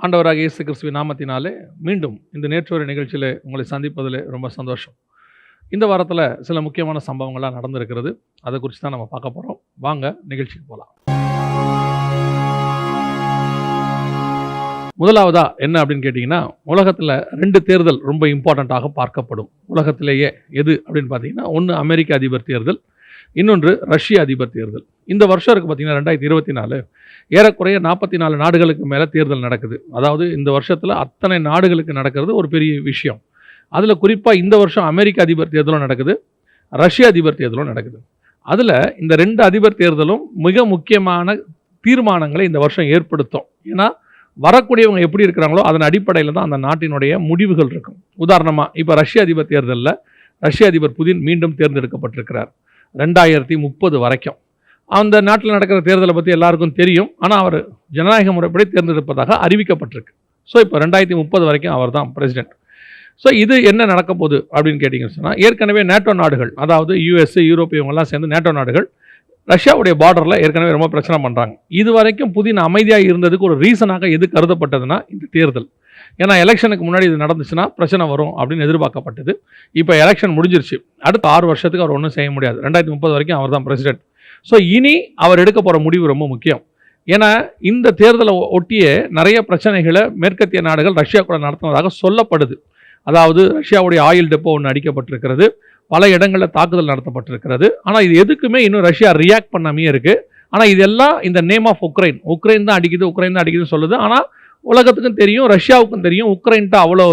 ஆண்டவராகிய இயேசு கிறிஸ்துவின் நாமத்தினாலே மீண்டும் இந்த நேற்றொரு நிகழ்ச்சியில் உங்களை சந்திப்பதில் ரொம்ப சந்தோஷம். இந்த வாரத்தில் சில முக்கியமான சம்பவங்கள்லாம் நடந்திருக்கிறது. அதை குறித்து தான் நம்ம பார்க்க போகிறோம். வாங்க நிகழ்ச்சிக்கு போகலாம். முதலாவதா என்ன அப்படின்னு கேட்டிங்கன்னா, உலகத்தில் 2 தேர்தல் ரொம்ப இம்பார்ட்டண்ட்டாக பார்க்கப்படும். உலகத்திலேயே எது அப்படின்னு பார்த்தீங்கன்னா, ஒன்று அமெரிக்க அதிபர் தேர்தல், இன்னொன்று ரஷ்ய அதிபர் தேர்தல். இந்த வருஷம் இருக்குது பார்த்தீங்கன்னா 2024, ஏறக்குறைய 44 நாடுகளுக்கு மேலே தேர்தல் நடக்குது. அதாவது இந்த வருஷத்தில் அத்தனை நாடுகளுக்கு நடக்கிறது ஒரு பெரிய விஷயம். அதில் குறிப்பாக இந்த வருஷம் அமெரிக்க அதிபர் தேர்தலும் நடக்குது, ரஷ்ய அதிபர் தேர்தலும் நடக்குது. அதில் இந்த 2 அதிபர் தேர்தலும் மிக முக்கியமான தீர்மானங்களை இந்த வருஷம் ஏற்படுத்தும். ஏன்னா வரக்கூடியவங்க எப்படி இருக்கிறாங்களோ அதன் அடிப்படையில் தான் அந்த நாட்டினுடைய முடிவுகள் இருக்கும். உதாரணமாக இப்போ ரஷ்ய அதிபர் தேர்தலில் ரஷ்ய அதிபர் புதின் மீண்டும் தேர்ந்தெடுக்கப்பட்டிருக்கிறார் 2030 வரைக்கும். அந்த நாட்டில் நடக்கிற தேர்தலை பற்றி எல்லாருக்கும் தெரியும். ஆனால் அவர் ஜனநாயக முறைப்படி தேர்ந்தெடுப்பதாக அறிவிக்கப்பட்டிருக்கு. ஸோ இப்போ 2030 வரைக்கும் அவர் தான் பிரசிடென்ட். ஸோ இது என்ன நடக்க போகுது அப்படின்னு கேட்டிங்கன்னு சொன்னால், ஏற்கனவே நேட்டோ நாடுகள், அதாவது யூஎஸ், யூரோப் இவங்கெல்லாம் சேர்ந்து நேட்டோ நாடுகள் ரஷ்யாவுடைய பார்டரில் ஏற்கனவே ரொம்ப பிரச்சனை பண்ணுறாங்க. இது வரைக்கும் புதின் அமைதியாக இருந்ததுக்கு ஒரு ரீசனாக எது கருதப்பட்டதுன்னா இந்த தேர்தல். ஏன்னா எலெக்ஷனுக்கு முன்னாடி இது நடந்துச்சுன்னா பிரச்சனை வரும் அப்படின்னு எதிர்பார்க்கப்பட்டது. இப்போ எலெக்ஷன் முடிஞ்சிருச்சு. அடுத்த 6 வருஷத்துக்கு அவர் ஒன்றும் செய்ய முடியாது. 2030 வரைக்கும் அவர் தான் பிரசிடென்ட். ஸோ இனி அவர் எடுக்க போகிற முடிவு ரொம்ப முக்கியம். ஏன்னா இந்த தேர்தலை ஒட்டியே நிறைய பிரச்சனைகளை மேற்கத்திய நாடுகள் ரஷ்யா கூட நடத்துனதாக சொல்லப்படுது. அதாவது ரஷ்யாவுடைய ஆயில் டெப்போ ஒன்று அடிக்கப்பட்டிருக்கிறது, பல இடங்களில் தாக்குதல் நடத்தப்பட்டிருக்கிறது. ஆனால் இது எதுக்குமே இன்னும் ரஷ்யா ரியாக்ட் பண்ணாமே இருக்குது. ஆனால் இதெல்லாம் இந்த நேம் ஆஃப் உக்ரைன் தான் அடிக்குதுன்னு சொல்லுது. ஆனால் உலகத்துக்கும் தெரியும், ரஷ்யாவுக்கும் தெரியும், உக்ரைன்ட்டு அவ்வளோ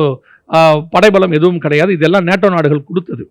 படைபலம் எதுவும் கிடையாது. இதெல்லாம் நேட்டோ நாடுகள் கொடுத்தது.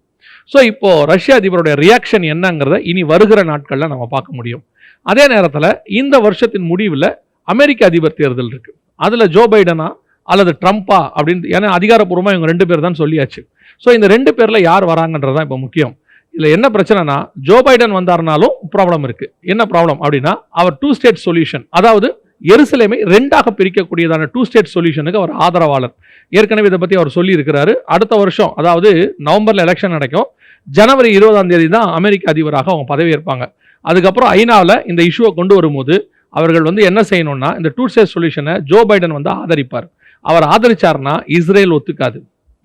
ஸோ இப்போது ரஷ்ய அதிபருடைய ரியாக்ஷன் என்னங்கிறத இனி வருகிற நாட்களில் நம்ம பார்க்க முடியும். அதே நேரத்தில் இந்த வருஷத்தின் முடிவில் அமெரிக்க அதிபர் தேர்தல் இருக்குது. அதில் ஜோ பைடனா அல்லது ட்ரம்ப்பா அப்படின்னு, ஏன்னா அதிகாரப்பூர்வமாக இவங்க 2 பேர் தான் சொல்லியாச்சு. ஸோ இந்த 2 பேரில் யார் வராங்கன்றது தான் இப்போ முக்கியம். இதில் என்ன பிரச்சனைனா, ஜோ பைடன் வந்தாருனாலும் ப்ராப்ளம் இருக்குது. என்ன ப்ராப்ளம் அப்படின்னா, அவர் 2 ஸ்டேட் சொல்யூஷன், அதாவது எருசலேமை 2ஆக பிரிக்கக்கூடியதான 2 ஸ்டேட் சொல்யூஷனுக்கு அவர் ஆதரவாளர். ஏற்கனவே இதை பற்றி அவர் சொல்லியிருக்கிறாரு. அடுத்த வருஷம், அதாவது நவம்பரில் எலெக்ஷன் நடக்கும், ஜனவரி 20 தான் அமெரிக்க அதிபராக அவங்க பதவியேற்பாங்க. அதுக்கப்புறம் ஐநாவில் இந்த இஷ்யூவை கொண்டு வரும்போது அவர்கள் என்ன செய்யணும்னா, இந்த 2 ஸ்டேட் சொல்யூஷனை ஜோ பைடன் ஆதரிப்பார். அவர் ஆதரிச்சார்னா இஸ்ரேல் ஒத்துக்காது.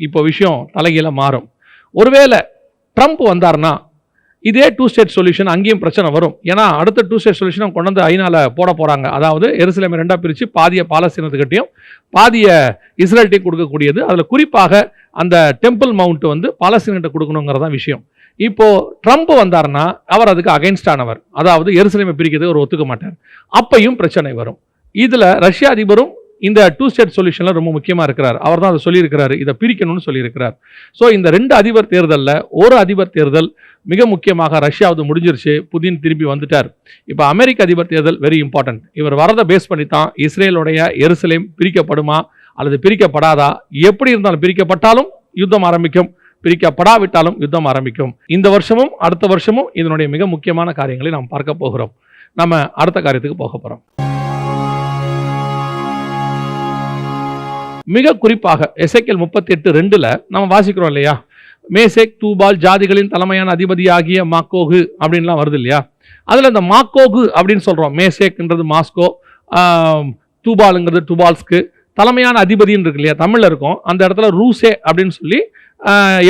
இப்போ விஷயம் தலைகீழ மாறும். ஒருவேளை ட்ரம்ப் வந்தார்னா இதே 2 ஸ்டேட் சொல்யூஷன் அங்கேயும் பிரச்சனை வரும். ஏன்னா அடுத்த 2 ஸ்டேட் சொல்யூஷனை கொண்டு வந்து ஐநால போட போகிறாங்க. அதாவது எருசலேமை 2ஆக பிரித்து பாதிய பாலஸ்தீனத்துக்கிட்டையும் பாதிய இஸ்ரேல்கிட்டையும் கொடுக்கக்கூடியது. அதில் குறிப்பாக அந்த டெம்பிள் மவுண்ட் பாலஸ்தீனத்தை கொடுக்கணுங்கிறதான் விஷயம். இப்போது ட்ரம்ப் வந்தார்னா அவர் அதுக்கு அகைன்ஸ்டானவர், அதாவது எருசலேமை பிரிக்கிறதுக்கு அவர் ஒத்துக்க மாட்டார். அப்பையும் பிரச்சனை வரும். இதில் ரஷ்ய அதிபரும் இந்த 2 ஸ்டேட் சொல்யூஷனில் ரொம்ப முக்கியமாக இருக்கிறார். அவர் தான் அதை சொல்லியிருக்கிறாரு, இதை பிரிக்கணும்னு சொல்லியிருக்கிறார். ஸோ இந்த 2 அதிபர் தேர்தலில் ஒரு அதிபர் தேர்தல் மிக முக்கியமாக ரஷ்யாவது முடிஞ்சிருச்சு, புதின் திரும்பி வந்துட்டார். இப்போ அமெரிக்க அதிபர் தேர்தல் வெரி இம்பார்ட்டன்ட். இவர் வரதை பேஸ் பண்ணி தான் இஸ்ரேலுடைய எருசலேம் பிரிக்கப்படுமா அல்லது பிரிக்கப்படாதா, எப்படி இருந்தாலும் பிரிக்கப்பட்டாலும் யுத்தம் ஆரம்பிக்கும், பிரிக்கப்படாவிட்டாலும் யுத்தம் ஆரம்பிக்கும். இந்த வருஷமும் அடுத்த வருஷமும் இதனுடைய மிக முக்கியமான காரியங்களை நாம் பார்க்க போகிறோம். நம்ம அடுத்த காரியத்துக்கு போக போகிறோம். மிக குறிப்பாக எசேக்கியேல் 38:2 நம்ம வாசிக்கிறோம் இல்லையா, மேசேக் தூபால் ஜாதிகளின் தலைமையான அதிபதியாகிய மாக்கோகு அப்படின்லாம் வருது இல்லையா. அதில் இந்த மாக்கோகு அப்படின்னு சொல்கிறோம். மேசேக்ன்றது மாஸ்கோ, தூபாலுங்கிறது டுபால்ஸ்க்கு, தலைமையான அதிபதின்னு இருக்கு இல்லையா, தமிழில் இருக்கும். அந்த இடத்துல ரூசே அப்படின்னு சொல்லி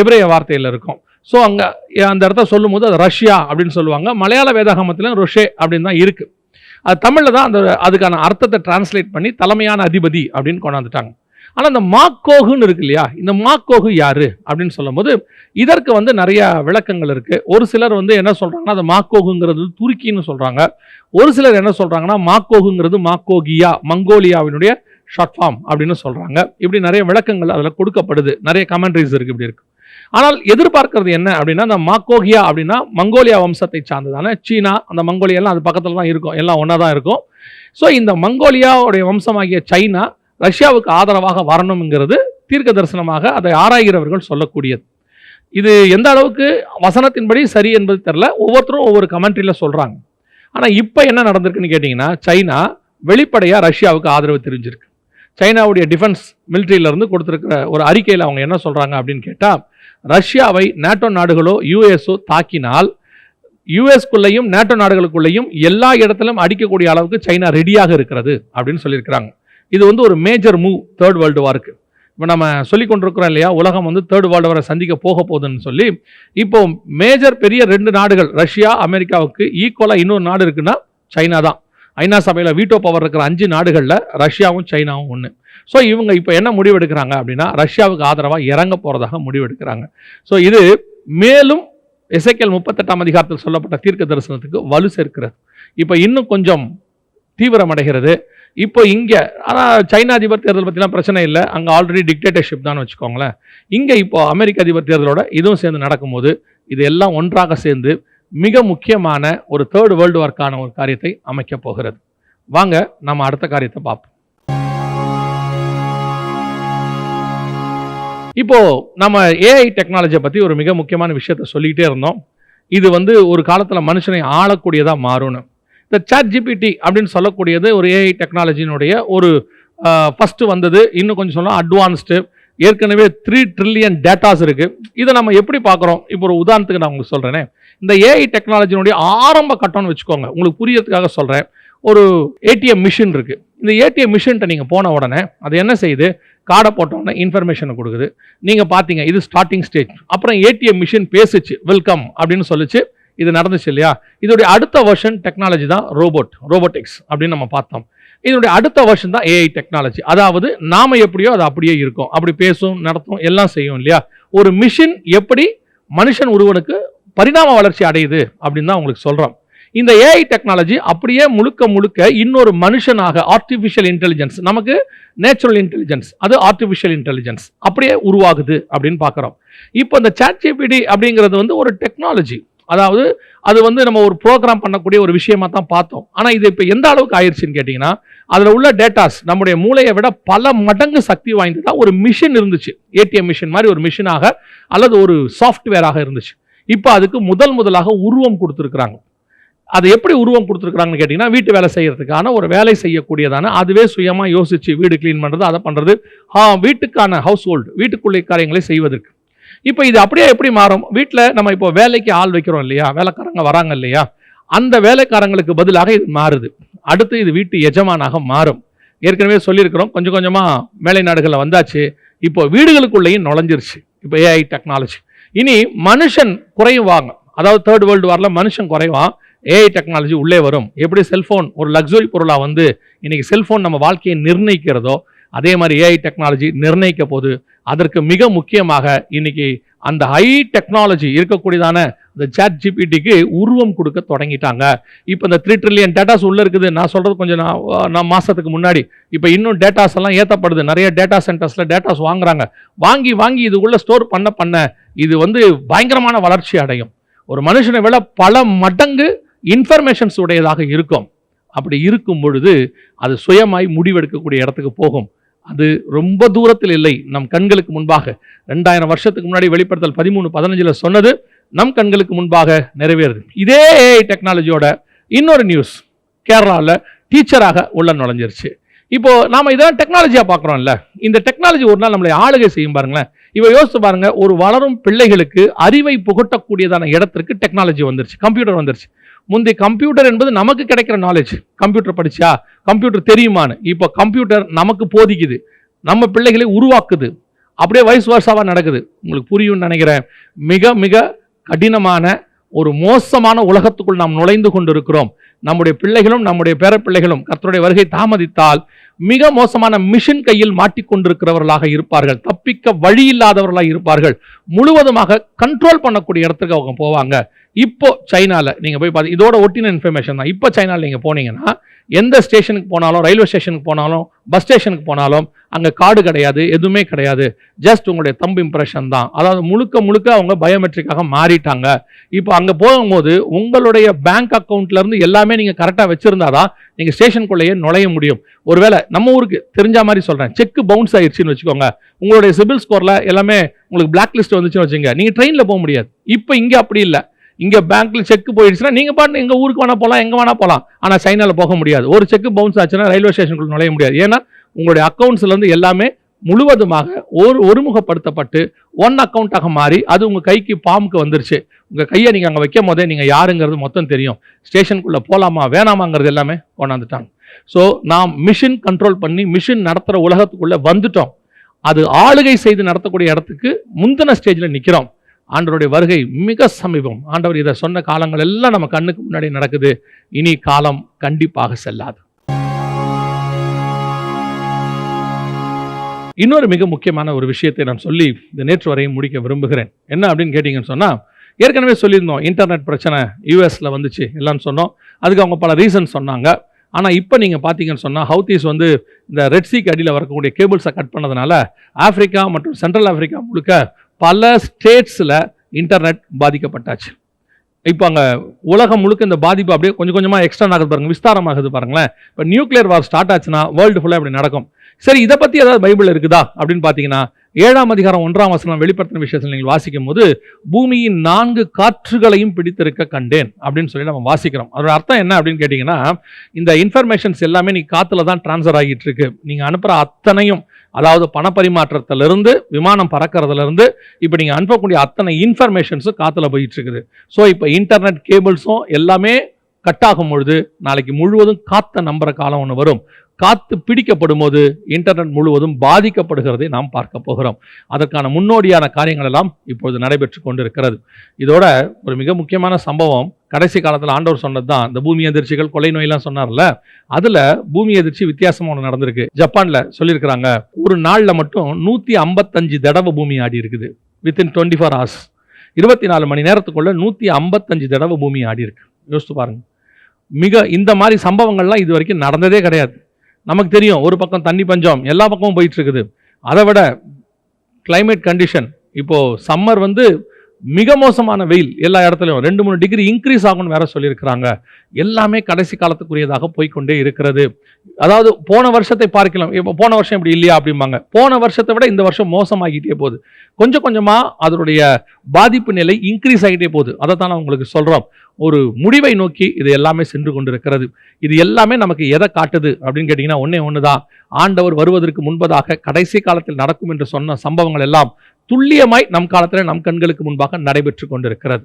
எபிரேய வார்த்தையில் இருக்கும். ஸோ அங்கே அந்த இடத்த சொல்லும் போது அது ரஷ்யா அப்படின்னு சொல்லுவாங்க. மலையாள வேதாகமத்திலும் ரொஷே அப்படின்னு தான் இருக்குது. அது தமிழில் தான் அதுக்கான அர்த்தத்தை டிரான்ஸ்லேட் பண்ணி தலைமையான அதிபதி அப்படின்னு கொண்டாந்துட்டாங்க. ஆனால் இந்த மாக்கோகுன்னு இருக்கு இல்லையா, இந்த மாக்கோகு யாரு அப்படின்னு சொல்லும்போது இதற்கு நிறைய விளக்கங்கள் இருக்குது. ஒரு சிலர் என்ன சொல்கிறாங்கன்னா, அந்த மாக்கோகுங்கிறது துருக்கின்னு சொல்கிறாங்க. ஒரு சிலர் என்ன சொல்கிறாங்கன்னா, மாக்கோகுங்கிறது மாக்கோகியா, மங்கோலியாவினுடைய ஷார்ட் ஃபார்ம் அப்படின்னு சொல்கிறாங்க. இப்படி நிறைய விளக்கங்கள் அதில் கொடுக்கப்படுது, நிறைய கமெண்ட்ரிஸ் இருக்குது, இப்படி இருக்குது. ஆனால் எதிர்பார்க்கறது என்ன அப்படின்னா, அந்த மாக்கோகியா அப்படின்னா மங்கோலியா வம்சத்தை சார்ந்ததான சீனா, அந்த மங்கோலியெல்லாம் அது பக்கத்தில் தான் இருக்கும், எல்லாம் ஒன்றா தான் இருக்கும். ஸோ இந்த மங்கோலியாவுடைய வம்சமாகிய சைனா ரஷ்யாவுக்கு ஆதரவாக வரணுங்கிறது தீர்க்க தரிசனமாக அதை ஆராய்கிறவர்கள் சொல்லக்கூடியது. இது எந்த அளவுக்கு வசனத்தின்படி சரி என்பது தெரியல, ஒவ்வொருத்தரும் ஒவ்வொரு கமெண்ட்ரியில் சொல்கிறாங்க. ஆனால் இப்போ என்ன நடந்திருக்குன்னு கேட்டிங்கன்னா, சைனா வெளிப்படையாக ரஷ்யாவுக்கு ஆதரவு தெரிஞ்சிருக்கு. சைனாவுடைய டிஃபென்ஸ் மிலிட்ரியிலேருந்து கொடுத்துருக்கிற ஒரு அறிக்கையில் அவங்க என்ன சொல்கிறாங்க அப்படின்னு கேட்டால், ரஷ்யாவை நேட்டோ நாடுகளோ யூஎஸ்ஓ தாக்கினால் யூஎஸ்குள்ளேயும் நேட்டோ நாடுகளுக்குள்ளேயும் எல்லா இடத்திலும் அடிக்கக்கூடிய அளவுக்கு சைனா ரெடியாக இருக்கிறது அப்படின்னு சொல்லியிருக்கிறாங்க. இது வந்து ஒரு மேஜர் மூவ் தேர்ட் வேர்ல்டு வாருக்கு. இப்போ நம்ம சொல்லி கொண்டிருக்கிறோம் இல்லையா, உலகம் வந்து தேர்ட் வேர்ல்டு வாரை சந்திக்க போக போகுதுன்னு சொல்லி. இப்போ மேஜர் பெரிய 2 நாடுகள் ரஷ்யா அமெரிக்காவுக்கு ஈக்குவலாக இன்னொரு நாடு இருக்குன்னா சைனா தான். ஐநா சபையில் வீட்டோ பவர் இருக்கிற 5 நாடுகளில் ரஷ்யாவும் சைனாவும் ஒன்று. ஸோ இவங்க இப்போ என்ன முடிவெடுக்கிறாங்க அப்படின்னா ரஷ்யாவுக்கு ஆதரவாக இறங்க போகிறதாக முடிவெடுக்கிறாங்க. ஸோ இது மேலும் எசேக்கியேல் 38ஆம் அதிகாரத்தில் சொல்லப்பட்ட தீர்க்க தரிசனத்துக்கு வலு சேர்க்கிறது. இப்போ இன்னும் கொஞ்சம் தீவிரமடைகிறது. இப்போ இங்கே ஆனால் சைனா அதிபர் தேர்தல் பற்றிலாம் பிரச்சனை இல்லை, அங்கே ஆல்ரெடி டிக்டேட்டர்ஷிப் தான் வச்சுக்கோங்களேன். இங்கே இப்போ அமெரிக்க அதிபர் தேர்தலோட இதுவும் சேர்ந்து நடக்கும்போது இது எல்லாம் ஒன்றாக சேர்ந்து மிக முக்கியமான ஒரு தேர்ட் வேர்ல்டு வார்க்கான ஒரு காரியத்தை அமைக்க போகிறது. வாங்க நம்ம அடுத்த காரியத்தை பார்ப்போம். இப்போ நம்ம ஏஐ டெக்னாலஜியை பற்றி ஒரு மிக முக்கியமான விஷயத்தை சொல்லிக்கிட்டே இருந்தோம். இது வந்து ஒரு காலத்தில் மனுஷனை ஆளக்கூடியதாக மாறும்னு. இந்த சாட் ஜிபிடி அப்படின்னு சொல்லக்கூடியது ஒரு ஏஐ டெக்னாலஜியினுடைய ஒரு ஃபஸ்ட்டு வந்தது. இன்னும் கொஞ்சம் சொல்லலாம் அட்வான்ஸ்டு. ஏற்கனவே 3 ட்ரில்லியன் டேட்டாஸ் இருக்குது. இதை நம்ம எப்படி பார்க்குறோம்? இப்போ ஒரு உதாரணத்துக்கு நான் உங்களுக்கு சொல்கிறேனே, இந்த ஏஐ டெக்னாலஜியினுடைய ஆரம்ப கட்டம்னு வச்சுக்கோங்க, உங்களுக்கு புரியறதுக்காக சொல்கிறேன். ஒரு ஏடிஎம் மிஷின் இருக்குது. இந்த ஏடிஎம் மிஷின்கிட்ட நீங்கள் போன உடனே அது என்ன செய்யுது? கார்டை போட்டோன்னே இன்ஃபர்மேஷனை கொடுக்குது. நீங்கள் பார்த்தீங்க இது ஸ்டார்டிங் ஸ்டேஜ். அப்புறம் ஏடிஎம் மிஷின் பேசுச்சு, வெல்கம் அப்படின்னு சொல்லிச்சு. இது நடந்துச்சு இல்லையா? இதோடைய அடுத்த வெர்ஷன் டெக்னாலஜி தான் ரோபோட்டிக்ஸ் அப்படின்னு நம்ம பார்த்தோம். இதனுடைய அடுத்த வெர்ஷன் தான் ஏஐ டெக்னாலஜி. அதாவது நாம எப்படியோ அது அப்படியே இருக்கும், அப்படி பேசும், நடத்தும், எல்லாம் செய்யும் இல்லையா? ஒரு மிஷின் எப்படி மனுஷன் ஒருவனுக்கு பரிணாம வளர்ச்சி அடையுது அப்படின்னு தான் உங்களுக்கு சொல்றோம். இந்த ஏஐ டெக்னாலஜி அப்படியே முழுக்க முழுக்க இன்னொரு மனுஷனாக ஆர்டிஃபிஷியல் இன்டெலிஜென்ஸ், நமக்கு நேச்சுரல் இன்டெலிஜென்ஸ், அது ஆர்டிஃபிஷியல் இன்டெலிஜென்ஸ் அப்படியே உருவாகுது அப்படின்னு பார்க்குறோம். இப்போ இந்த சாட் ஜிபிடி அப்படிங்கிறது வந்து ஒரு டெக்னாலஜி. அதாவது அது வந்து நம்ம ஒரு ப்ரோக்ராம் பண்ணக்கூடிய ஒரு விஷயமா தான் பார்த்தோம். ஆனால் இது இப்போ எந்த அளவுக்கு ஆயிடுச்சுன்னு கேட்டிங்கன்னா, அதில் உள்ள டேட்டாஸ் நம்முடைய மூளையை விட பல மடங்கு சக்தி வாய்ந்ததாக ஒரு மிஷின் இருந்துச்சு. ஏடிஎம் மிஷின் மாதிரி ஒரு மிஷினாக அல்லது ஒரு சாஃப்ட்வேராக இருந்துச்சு. இப்போ அதுக்கு முதலாக உருவம் கொடுத்துருக்குறாங்க. அது எப்படி உருவம் கொடுத்துருக்குறாங்கன்னு கேட்டிங்கன்னா, வீட்டு வேலை செய்யறதுக்கான ஒரு வேலை செய்யக்கூடியதான, அதுவே சுயமாக யோசிச்சு வீடு கிளீன் பண்ணுறது, அதை பண்ணுறது, வீட்டுக்கான ஹவுஸ் ஹோல்டு, வீட்டுக்குள்ளே காரியங்களை செய்வதற்கு. இப்போ இது அப்படியே எப்படி மாறும்? வீட்டில் நம்ம இப்போ வேலைக்கு ஆள் வைக்கிறோம் இல்லையா, வேலைக்காரங்க வராங்க இல்லையா, அந்த வேலைக்காரங்களுக்கு பதிலாக இது மாறுது. அடுத்து இது வீட்டு எஜமானாக மாறும். ஏற்கனவே சொல்லியிருக்கிறோம், கொஞ்சம் கொஞ்சமாக மேலை நாடுகளில் வந்தாச்சு. இப்போ வீடுகளுக்குள்ளேயும் நுழைஞ்சிருச்சு இப்போ ஏஐ டெக்னாலஜி. இனி மனுஷன் குறைவாங்க, அதாவது தேர்ட் வேர்ல்டு வாரில் மனுஷன் குறைவான், ஏஐ டெக்னாலஜி உள்ளே வரும். எப்படி செல்ஃபோன் ஒரு லக்ஸுரி பொருளாக வந்து இன்னைக்கு செல்ஃபோன் நம்ம வாழ்க்கையை நிர்ணயிக்கிறதோ, அதே மாதிரி ஏஐ டெக்னாலஜி நிர்ணயிக்க போது. அதற்கு மிக முக்கியமாக இன்னைக்கு அந்த ஹை டெக்னாலஜி இருக்கக்கூடியதான இந்த சாட் ஜிபிடிக்கு உருவம் கொடுக்க தொடங்கிட்டாங்க. இப்போ இந்த 3 ட்ரில்லியன் டேட்டாஸ் உள்ள இருக்குது. நான் சொல்றது கொஞ்சம் நான் மாசத்துக்கு முன்னாடி. இப்போ இன்னும் டேட்டாஸ் எல்லாம் ஏற்றப்படுது. நிறைய டேட்டா சென்டர்ஸ்ல டேட்டாஸ் வாங்குறாங்க. வாங்கி இது உள்ள ஸ்டோர் பண்ண இது வந்து பயங்கரமான வளர்ச்சி அடையும். ஒரு மனுஷனை விட பல மடங்கு இன்ஃபர்மேஷன்ஸ் உடையதாக இருக்கும். அப்படி இருக்கும் பொழுது அது சுயமாய் முடிவெடுக்கக்கூடிய இடத்துக்கு போகும். அது ரொம்ப தூரத்தில் இல்லை, நம் கண்களுக்கு முன்பாக 2000 வருஷத்துக்கு முன்னாடி வெளிப்படுத்தல் 13:15 சொன்னது நம் கண்களுக்கு முன்பாக நிறைவேறுது. இதே ஏஐ டெக்னாலஜியோட இன்னொரு நியூஸ், கேரளாவில் டீச்சராக உள்ள நுழைஞ்சிருச்சு. இப்போ நாம இதான் டெக்னாலஜியா பார்க்குறோம்ல, இந்த டெக்னாலஜி ஒரு நாள் நம்மளை ஆளுகை செய்யும் பாருங்களேன். இப்போ யோசிச்சு பாருங்க, ஒரு வளரும் பிள்ளைகளுக்கு அறிவை புகட்டக்கூடியதான இடத்திற்கு டெக்னாலஜி வந்துருச்சு, கம்ப்யூட்டர் வந்துருச்சு. முந்தைய கம்ப்யூட்டர் என்பது நமக்கு கிடைக்கிற நாலேஜ், கம்ப்யூட்டர் படிச்சா, கம்ப்யூட்டர் தெரியுமான்னு. இப்போ கம்ப்யூட்டர் நமக்கு போதிக்குது, நம்ம பிள்ளைகளை உருவாக்குது. அப்படியே வயசு வருஷாவா நடக்குது. உங்களுக்கு புரியும்னு நினைக்கிறேன். மிக மிக கடினமான ஒரு மோசமான உலகத்துக்குள் நாம் நுழைந்து கொண்டிருக்கிறோம். நம்முடைய பிள்ளைகளும் நம்முடைய பேர பிள்ளைகளும் கர்த்தருடைய வருகை தாமதித்தால் மிக மோசமான மிஷின் கையில் மாட்டிக்கொண்டிருக்கிறவர்களாக இருப்பார்கள். தப்பிக்க வழி இல்லாதவர்களாக இருப்பார்கள். முழுவதுமாக கண்ட்ரோல் பண்ணக்கூடிய இடத்துக்கு அவங்க போவாங்க. இப்போ சைனால நீங்க போய் பார்த்து, இதோட ஒட்டின இன்ஃபர்மேஷன் தான். இப்போ சைனால நீங்க போனீங்கன்னா, எந்த ஸ்டேஷனுக்கு போனாலும், ரயில்வே ஸ்டேஷனுக்கு போனாலும், பஸ் ஸ்டேஷனுக்கு போனாலும் அங்கே கார்டு கிடையாது, எதுவுமே கிடையாது. ஜஸ்ட் உங்களுடைய தம்பு இம்ப்ரெஷன் தான். அதாவது முழுக்க அவங்க பயோமெட்ரிக்காக மாறிட்டாங்க. இப்போ அங்கே போகும்போது உங்களுடைய பேங்க் அக்கௌண்ட்ல இருந்து எல்லாமே நீங்க கரெக்டாக வச்சிருந்தாதான் நீங்க ஸ்டேஷனுக்குள்ளேயே நுழைய முடியும். ஒருவேளை நம்ம ஊருக்கு தெரிஞ்ச மாதிரி சொல்றேன், செக் பவுன்ஸ் ஆயிடுச்சுன்னு வச்சுக்கோங்க, உங்களுடைய சிபில் ஸ்கோர்ல எல்லாமே உங்களுக்கு பிளாக் லிஸ்ட் வந்துச்சுன்னு வச்சுங்க, நீங்க ட்ரெயின்ல போக முடியாது. இப்போ இங்க அப்படி இல்லை. இங்க பேங்க்ல செக் போயிடுச்சுன்னா நீங்க பாட்டு எங்க ஊருக்கு வேணா போகலாம், எங்க வேணா போகலாம். ஆனா சைனால போக முடியாது. ஒரு செக் பவுன்ஸ் ஆச்சுன்னா ரயில்வே ஸ்டேஷனுக்குள்ள நுழைய முடியாது. ஏன்னா உங்களுடைய அக்கௌண்ட்ஸ்ல இருந்து எல்லாமே முழுவதுமாக ஒருமுகப்படுத்தப்பட்டு ஒன் அக்கௌண்ட்டாக மாறி அது உங்க கைக்கு பாம்புக்கு வந்துருச்சு. உங்க கையை நீங்க அங்க வைக்கும் போதே நீங்க யாருங்கிறது மொத்தம் தெரியும். ஸ்டேஷனுக்குள்ள போலாமா வேணாமாங்கிறது எல்லாமே கொண்டாந்துட்டாங்க. ஸோ நாம் மிஷின் கண்ட்ரோல் பண்ணி மிஷின் நடத்துகிற உலகத்துக்குள்ளே வந்துட்டோம். அது ஆளுகை செய்து நடத்தக்கூடிய இடத்துக்கு முந்தின ஸ்டேஜில் நிற்கிறோம். ஆண்டவருடைய வருகை மிக சமீபம். ஆண்டவர் இதை சொன்ன காலங்கள் எல்லாம் நம்ம கண்ணுக்கு முன்னாடி நடக்குது. இனி காலம் கண்டிப்பாக செல்லாது. இன்னொரு மிக முக்கியமான ஒரு விஷயத்தை நான் சொல்லி இந்த நேற்று வரையும் முடிக்க விரும்புகிறேன். என்ன அப்படின்னு கேட்டிங்கன்னு சொன்னால், ஏற்கனவே சொல்லியிருந்தோம் இன்டர்நெட் பிரச்சனை யூஎஸில் வந்துச்சு எல்லாம் சொன்னோம். அதுக்கு அவங்க பல ரீசன் சொன்னாங்க. ஆனால் இப்போ நீங்கள் பார்த்தீங்கன்னு சொன்னால் ஹவுத்தீஸ் வந்து இந்த ரெட் சீக்கு அடியில் வரக்கூடிய கேபிள்ஸை கட் பண்ணதுனால ஆப்பிரிக்கா மற்றும் சென்ட்ரல் ஆப்பிரிக்கா முழுக்க பல ஸ்டேட்ஸில் இன்டர்நெட் பாதிக்கப்பட்டாச்சு. இப்போ அங்கே உலகம் முழுக்க இந்த பாதிப்பு அப்படியே கொஞ்சம் கொஞ்சமாக எக்ஸ்டர்ன் ஆகுது பாருங்கள், விஸ்தாரமாகுது பாருங்களேன். இப்போ நியூக்ளியர் வார் ஸ்டார்ட் ஆச்சுன்னா வேர்ல்டு ஃபுல்லாக இப்படி நடக்கும். சரி, இதை பற்றி ஏதாவது பைபிள் இருக்குதா அப்படின்னு பார்த்தீங்கன்னா 7ஆம் அதிகாரம் 1ஆம் வசனம் வெளிப்படுத்தின விஷயத்தில் நீங்கள் வாசிக்கும் போது பூமியின் 4 காற்றுகளையும் பிடித்திருக்க கண்டேன் அப்படின்னு சொல்லி நம்ம வாசிக்கிறோம். அதோட அர்த்தம் என்ன அப்படின்னு கேட்டிங்கன்னா, இந்த இன்ஃபர்மேஷன்ஸ் எல்லாமே நீ காற்றுல தான் டிரான்ஸ்ஃபர் ஆகிட்டு இருக்கு. நீங்கள் அனுப்புகிற அத்தனையும், அதாவது பணப்பரிமாற்றத்திலிருந்து விமானம் பறக்கிறதுலேருந்து இப்போ நீங்கள் அனுப்பக்கூடிய அத்தனை இன்ஃபர்மேஷன்ஸும் காற்றுல போயிட்டு இருக்குது. ஸோ இப்போ இன்டர்நெட் கேபிள்ஸும் எல்லாமே கட் ஆகும் பொழுது நாளைக்கு முழுவதும் காற்றை நம்புற காலம் ஒன்று வரும். காத்து பிடிக்கப்படும் போது இன்டர்நெட் முழுவதும் பாதிக்கப்படுகிறதை நாம் பார்க்க போகிறோம். அதற்கான முன்னோடியான காரியங்கள் எல்லாம் இப்பொழுது நடைபெற்று கொண்டிருக்கிறது. இதோட ஒரு மிக முக்கியமான சம்பவம் கடைசி காலத்தில் ஆண்டவர் சொன்னது தான். இந்த பூமி எதிர்ச்சிகள், கொலை நோயெல்லாம் சொன்னார்ல, அதில் பூமி எதிர்ச்சி வித்தியாசமாக ஒன்று நடந்திருக்கு. ஜப்பானில் சொல்லியிருக்கிறாங்க, ஒரு நாளில் மட்டும் 155 தடவை பூமி ஆடி இருக்குது. வித்தின் 24 hours, 24 மணி நேரத்துக்குள்ள 155 தடவை பூமி ஆடி இருக்கு. யோசித்து பாருங்க. இந்த மாதிரி சம்பவங்கள்லாம் இது வரைக்கும் நடந்ததே கிடையாது. நமக்கு தெரியும் ஒரு பக்கம் தண்ணி பஞ்சம் எல்லா பக்கமும் போயிட்டு இருக்குது. அதை விட கிளைமேட் கண்டிஷன், இப்போ சம்மர் வந்து மிக மோசமான வெயில், எல்லா இடத்துலையும் 2-3 டிகிரி இன்க்ரீஸ் ஆகும்னு வேற சொல்லியிருக்கிறாங்க. எல்லாமே கடைசி காலத்துக்குரியதாக போய்கொண்டே இருக்கிறது. அதாவது போன வருஷத்தை பார்க்கலாம், இப்போ போன வருஷம் இப்படி இல்லையா அப்படிம்பாங்க. போன வருஷத்தை விட இந்த வருஷம் மோசமாகிட்டே போகுது. கொஞ்சம் கொஞ்சமாக அதனுடைய பாதிப்பு நிலை இன்க்ரீஸ் ஆகிட்டே போகுது. அதை தான் நான் உங்களுக்கு சொல்கிறோம். ஒரு முடிவை நோக்கி இது எல்லாமே சென்று கொண்டிருக்கிறது. இது எல்லாமே நமக்கு எதை காட்டுது அப்படின்னு கேட்டிங்கன்னா, ஒன்று தான், ஆண்டவர் வருவதற்கு முன்பதாக கடைசி காலத்தில் நடக்கும் என்று சொன்ன சம்பவங்கள் எல்லாம் துல்லியமாய் நம் காலத்தில் நம் கண்களுக்கு முன்பாக நடைபெற்று கொண்டிருக்கிறது.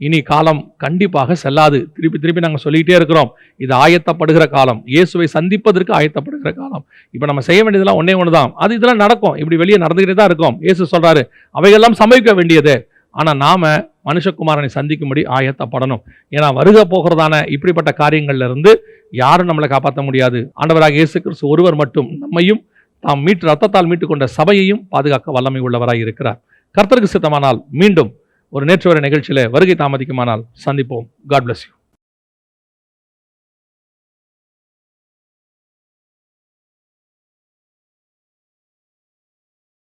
இனி காலம் கண்டிப்பாக செல்லாது. திருப்பி நாங்கள் சொல்லிக்கிட்டே இருக்கிறோம், இது ஆயத்தப்படுகிற காலம், இயேசுவை சந்திப்பதற்கு ஆயத்தப்படுகிற காலம். இப்போ நம்ம செய்ய வேண்டியதெல்லாம் ஒன்று தான், அது இதெல்லாம் நடக்கும், இப்படி வெளியே நடந்துகிட்டே தான் இருக்கும். இயேசு சொல்றாரு, அவைகள்லாம் சம்பவிக்க வேண்டியது. ஆனால் நாம மனுஷகுமாரனை சந்திக்கும்படி ஆயத்தப்படணும். ஏன்னா வருக போகிறதான இப்படிப்பட்ட காரியங்கள்ல இருந்து யாரும் நம்மளை காப்பாற்ற முடியாது. ஆண்டவராக இயேசு கிறிஸ்து ஒருவர் மட்டும் நம்மையும் தாம் ரத்தத்தால் மீட்டு கொண்ட சபையையும் பாதுகாக்க வல்லமை உள்ளவராய் இருக்கிறார். கர்த்தருக்கு சித்தமானால் மீண்டும் ஒரு நேற்று வரை நிகழ்ச்சியில வருகை தாமதிக்குமானால் சந்திப்போம். God bless you.